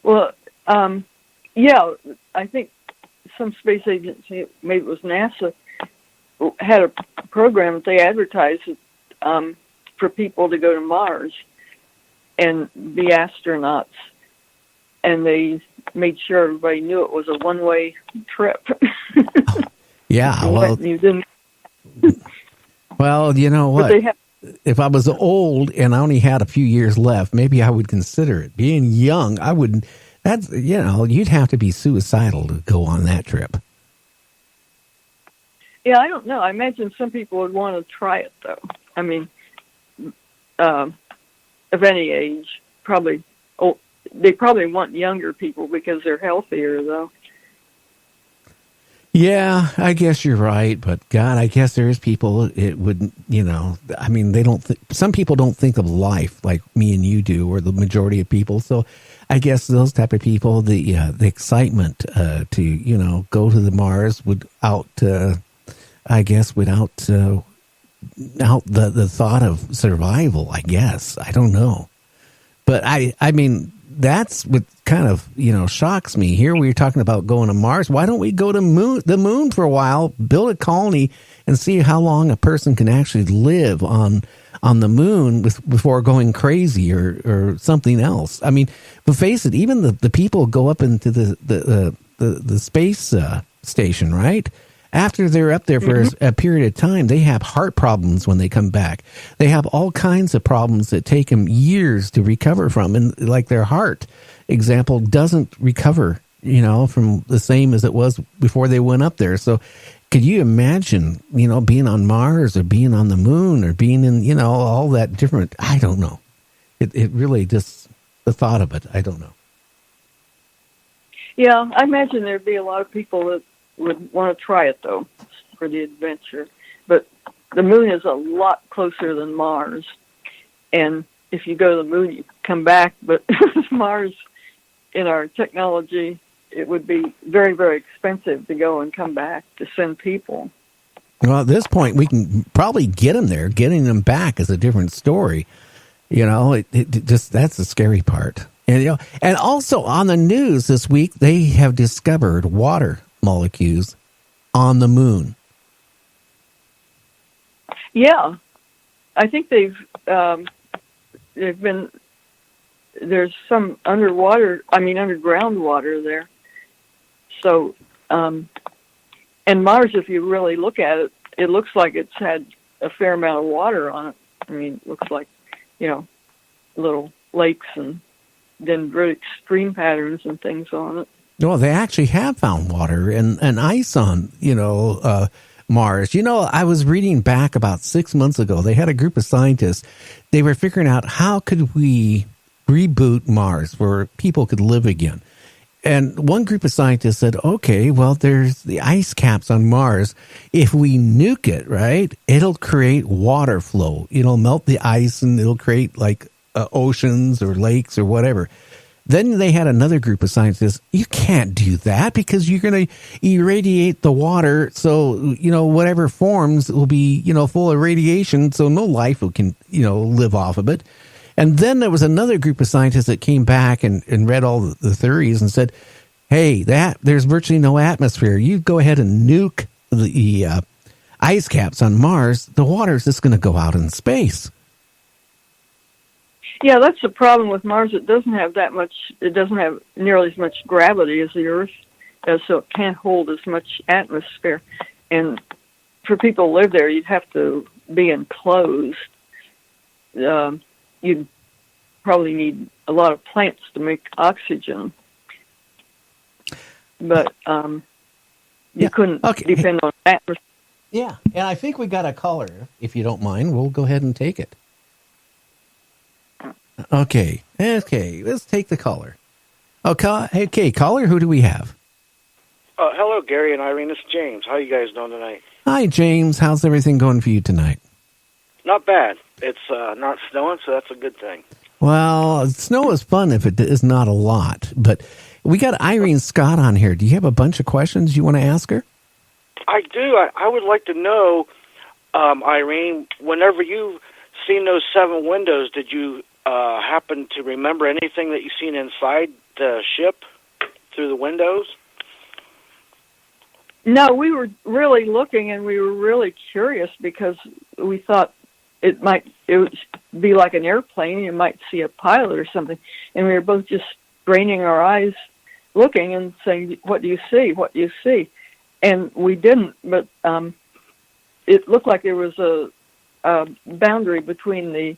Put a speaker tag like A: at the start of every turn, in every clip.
A: Well, yeah, I think some space agency, maybe it was NASA, had a program that they advertised for people to go to Mars and be astronauts, and they made sure everybody knew it was a one-way trip.
B: Yeah, well,
A: you didn't.
B: Well, you know what? If I was old and I only had a few years left, maybe I would consider it. Being young, I wouldn't. That's, you'd have to be suicidal to go on that trip.
A: Yeah, I don't know. I imagine some people would want to try it, though. I mean, of any age, probably. Oh, they probably want younger people because they're healthier, though.
B: Yeah, I guess you're right, but God, I guess there's people, it wouldn't, I mean, some people don't think of life like me and you do, or the majority of people. So I guess those type of people, the excitement to, go to the Mars without the thought of survival, I guess. I don't know. But I mean, that's what kind of, shocks me. Here we were talking about going to Mars. Why don't we go to the moon for a while, build a colony, and see how long a person can actually live on the moon before going crazy or something else? I mean, but face it, even the people go up into the space station, right? After they're up there for a period of time, they have heart problems when they come back. They have all kinds of problems that take them years to recover from. And like their heart, example, doesn't recover, from the same as it was before they went up there. So could you imagine, being on Mars or being on the moon or being in, all that different, I don't know. It really just, the thought of it, I don't know.
A: Yeah, I imagine there'd be a lot of people that would want to try it, though, for the adventure. But the moon is a lot closer than Mars. And if you go to the moon, you come back. But Mars, in our technology, it would be very, very expensive to go and come back to send people.
B: Well, at this point, we can probably get them there. Getting them back is a different story. It just, that's the scary part. And, and also on the news this week, they have discovered water molecules on the moon.
A: Yeah, I think they've been, there's some underground water there. So, and Mars, if you really look at it, it looks like it's had a fair amount of water on it. I mean, it looks like, little lakes and then very extreme patterns and things on it.
B: Well, they actually have found water and ice on, Mars. I was reading back about 6 months ago. They had a group of scientists. They were figuring out how could we reboot Mars where people could live again. And one group of scientists said, okay, well, there's the ice caps on Mars. If we nuke it, right, it'll create water flow. It'll melt the ice and it'll create like oceans or lakes or whatever. Then they had another group of scientists. You can't do that because you're going to irradiate the water. So, whatever forms will be, full of radiation. So no life can, live off of it. And then there was another group of scientists that came back and read all the theories and said, hey, there's virtually no atmosphere. You go ahead and nuke the ice caps on Mars. The water is just going to go out in space.
A: Yeah, that's the problem with Mars. It doesn't have nearly as much gravity as the Earth does, so it can't hold as much atmosphere. And for people to live there, you'd have to be enclosed. You'd probably need a lot of plants to make oxygen. But you couldn't depend on atmosphere.
B: Yeah, and I think we got a caller. If you don't mind, we'll go ahead and take it. Okay, let's take the caller. Okay, caller, who do we have?
C: Hello, Gary and Irene. It's James. How are you guys doing tonight?
B: Hi, James. How's everything going for you tonight?
C: Not bad. It's not snowing, so that's a good thing.
B: Well, snow is fun if it is not a lot. But we got Iren Scott on here. Do you have a bunch of questions you want to ask her?
C: I do. I would like to know, Irene, whenever you've seen those 7 windows, did you happen to remember anything that you've seen inside the ship through the windows?
A: No, we were really looking, and we were really curious because we thought it would be like an airplane. You might see a pilot or something, and we were both just straining our eyes, looking and saying, "What do you see? What do you see?" And we didn't, but it looked like there was a boundary between the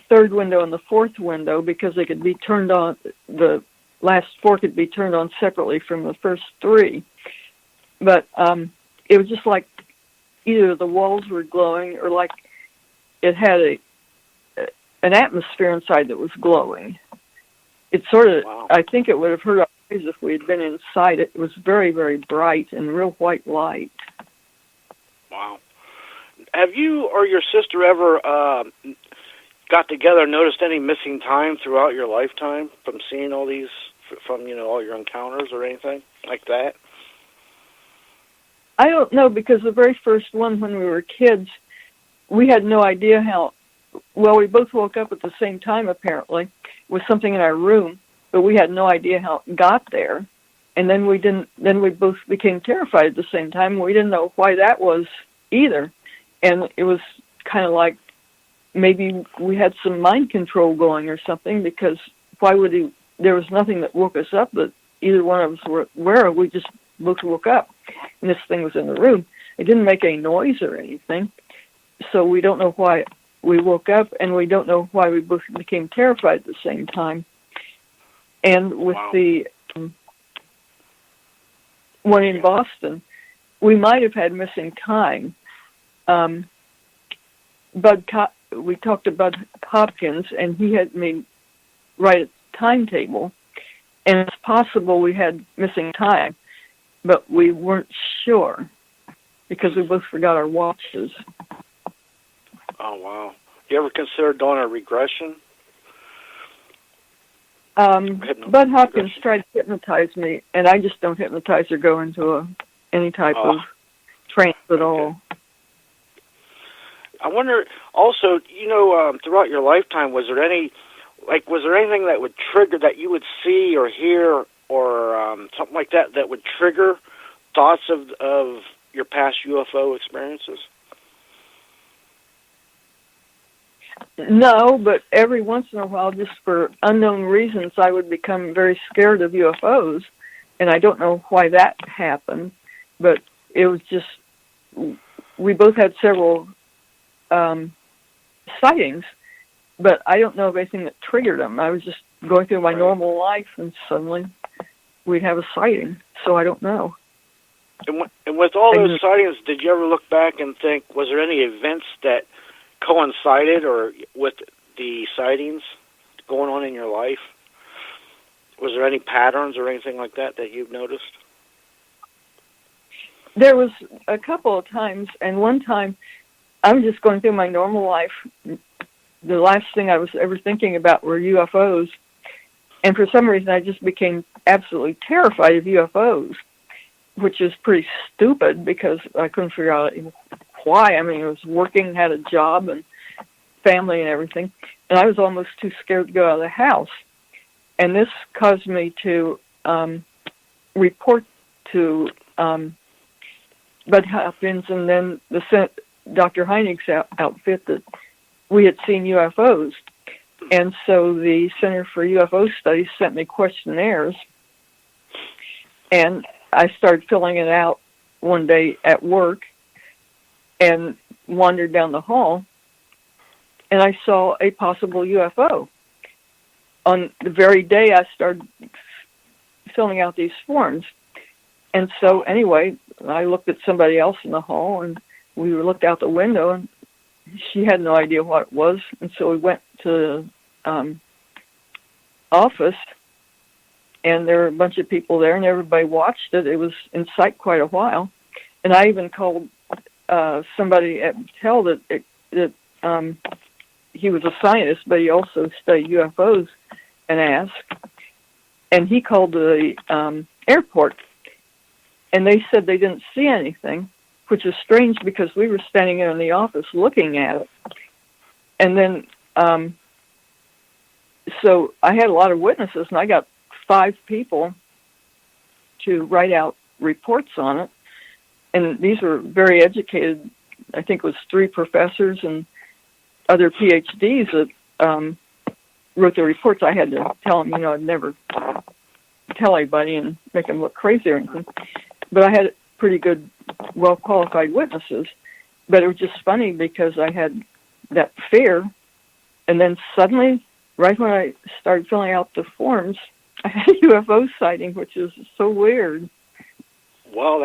A: third window and the fourth window because they could be turned on. The last four could be turned on separately from the first three. But it was just like either the walls were glowing or like it had an atmosphere inside that was glowing. It sort of,
C: Wow.
A: I think it would have hurt our eyes if we had been inside it. It was very, very bright and real white light.
C: Wow. Have you or your sister ever got together and noticed any missing time throughout your lifetime from seeing all these, from, all your encounters or anything like that?
A: I don't know, because the very first one when we were kids, we had no idea how, well, we both woke up at the same time, apparently, with something in our room, but we had no idea how it got there. And then we both became terrified at the same time. We didn't know why that was either. And it was kind of like maybe we had some mind control going or something, because there was nothing that woke us up that either one of us were aware of. We just both woke up, and this thing was in the room. It didn't make any noise or anything, so we don't know why we woke up, and we don't know why we both became terrified at the same time. And with
C: Wow.
A: the one in Boston, we might have had missing time. We talked to Bud Hopkins, and he had me write a timetable, and it's possible we had missing time, but we weren't sure because we both forgot our watches.
C: Oh, wow. You ever considered doing a regression?
A: Bud Hopkins tried to hypnotize me, and I just don't hypnotize or go into any type of trance at all.
C: I wonder also, throughout your lifetime, was there anything that would trigger, that you would see or hear or something like that would trigger thoughts of your past UFO experiences?
A: No, but every once in a while, just for unknown reasons, I would become very scared of UFOs, and I don't know why that happened, but it was just, we both had several sightings, but I don't know of anything that triggered them. I was just going through my normal life, and suddenly we'd have a sighting, so I don't know.
C: And with all those sightings, did you ever look back and think, was there any events that coincided or with the sightings going on in your life? Was there any patterns or anything like that you've noticed?
A: There was a couple of times, and one time I was just going through my normal life. The last thing I was ever thinking about were UFOs, and for some reason I just became absolutely terrified of UFOs, which is pretty stupid because I couldn't figure out why. I mean, I was working, had a job and family and everything, and I was almost too scared to go out of the house. And this caused me to report to Bud Hopkins and then Dr. Heinig's outfit that we had seen UFOs. And so the Center for UFO Studies sent me questionnaires, and I started filling it out one day at work and wandered down the hall, and I saw a possible UFO. On the very day I started filling out these forms. And so anyway, I looked at somebody else in the hall, and we looked out the window, and she had no idea what it was. And so we went to the office, and there were a bunch of people there, and everybody watched it. It was in sight quite a while. And I even called somebody at Mattel that he was a scientist, but he also studied UFOs, and asked. And he called the airport, and they said they didn't see anything, which was strange because we were standing in the office looking at it. And then so I had a lot of witnesses, and I got 5 people to write out reports on it. And these were very educated. I think it was 3 professors and other PhDs that wrote the reports. I had to tell them, I'd never tell anybody and make them look crazy or anything. But I had pretty good, well-qualified witnesses. But it was just funny because I had that fear, and then suddenly, right when I started filling out the forms, I had a UFO sighting, which is so weird.
C: Well,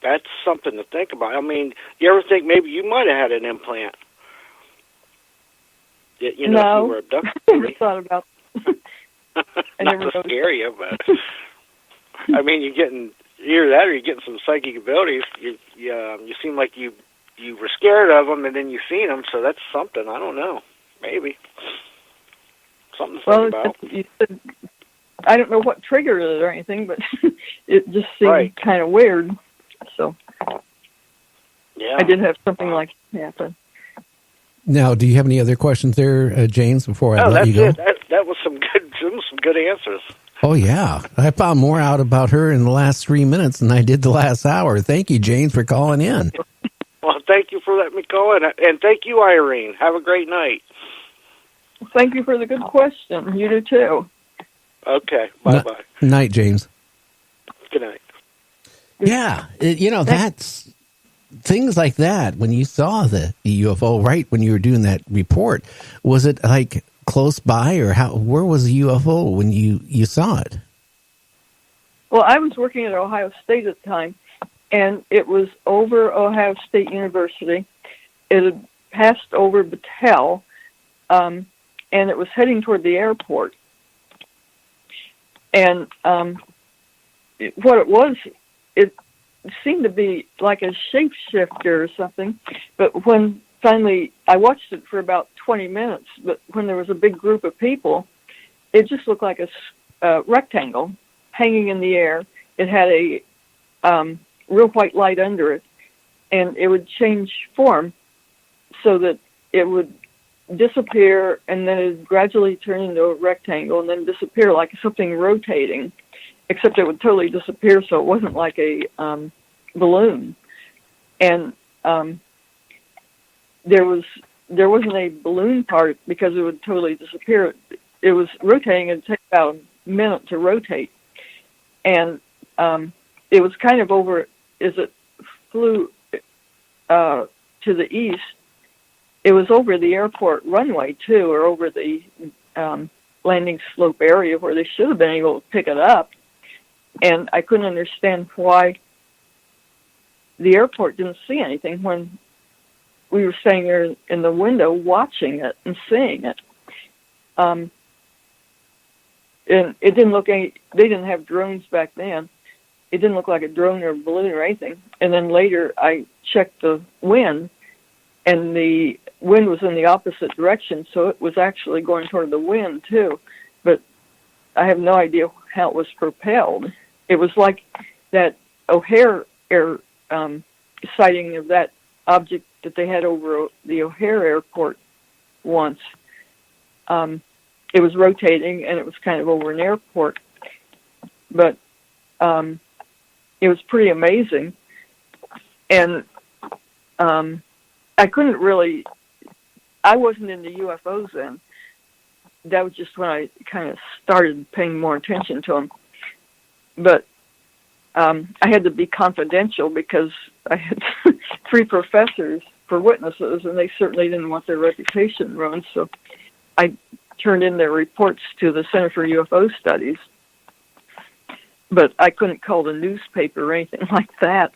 C: that's something to think about. I mean, you ever think maybe you might have had an implant?
A: No,
C: if you were abducted.
A: I never thought about
C: Not to scare you, but I mean, either that or you're getting some psychic abilities. You seem like you were scared of them, and then you seen them, so that's something. I don't know. Maybe. Something to think about.
A: You said, I don't know what triggered it or anything, but it just seemed
C: right.
A: kind of weird. So
C: yeah.
A: I did have something like that happen.
B: Now, do you have any other questions there, James, before I let you go?
C: That's it. That was some good answers.
B: Oh, yeah. I found more out about her in the last 3 minutes than I did the last hour. Thank you, James, for calling in.
C: Well, thank you for letting me call in. And thank you, Irene. Have a great night.
A: Thank you for the good question. You do, too.
C: Okay. Bye-bye.
B: Night, James.
C: Good night.
B: Yeah. That's things like that. When you saw the UFO, right when you were doing that report, was it like close by, or where was the UFO when you saw it?
A: Well, I was working at Ohio State at the time, and it was over Ohio State University. It had passed over Battelle, and it was heading toward the airport. And what it was, it seemed to be like a shapeshifter or something. But when finally, I watched it for about 20 minutes, but when there was a big group of people, it just looked like a rectangle hanging in the air. It had a real white light under it, and it would change form so that it would disappear, and then it would gradually turn into a rectangle and then disappear like something rotating, except it would totally disappear, so it wasn't like a balloon. And there wasn't a balloon part because it would totally disappear. It was rotating. It'd take about a minute to rotate. And it was kind of over, as it flew to the east, it was over the airport runway, too, or over the landing slope area where they should have been able to pick it up. And I couldn't understand why the airport didn't see anything when we were standing there in the window watching it and seeing it. And it didn't look they didn't have drones back then. It didn't look like a drone or a balloon or anything. And then later I checked the wind, and the wind was in the opposite direction, so it was actually going toward the wind too. But I have no idea how it was propelled. It was like that O'Hare air sighting of that object that they had over the O'Hare airport once. It was rotating, and it was kind of over an airport. But it was pretty amazing. And I couldn't really, I wasn't into UFOs then. That was just when I kind of started paying more attention to them. But I had to be confidential because I had 3 professors for witnesses, and they certainly didn't want their reputation ruined. So I turned in their reports to the Center for UFO Studies. But I couldn't call the newspaper or anything like that.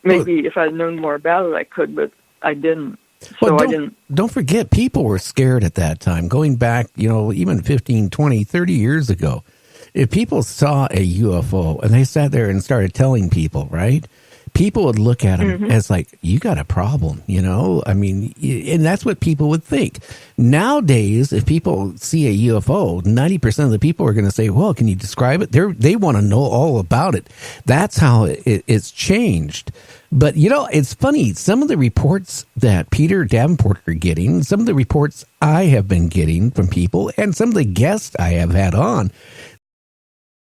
A: Maybe if I'd known more about it, I could, but I didn't. So I didn't.
B: Don't forget, people were scared at that time, going back, even 15, 20, 30 years ago. If people saw a UFO and they sat there and started telling people, right? people would look at him as like, you got a problem, you know? I mean, and that's what people would think. Nowadays, if people see a UFO, 90% of the people are going to say, well, can you describe it? They want to know all about it. That's how it's changed. But, you know, it's funny. Some of the reports that Peter Davenport are getting, some of the reports I have been getting from people, and some of the guests I have had on,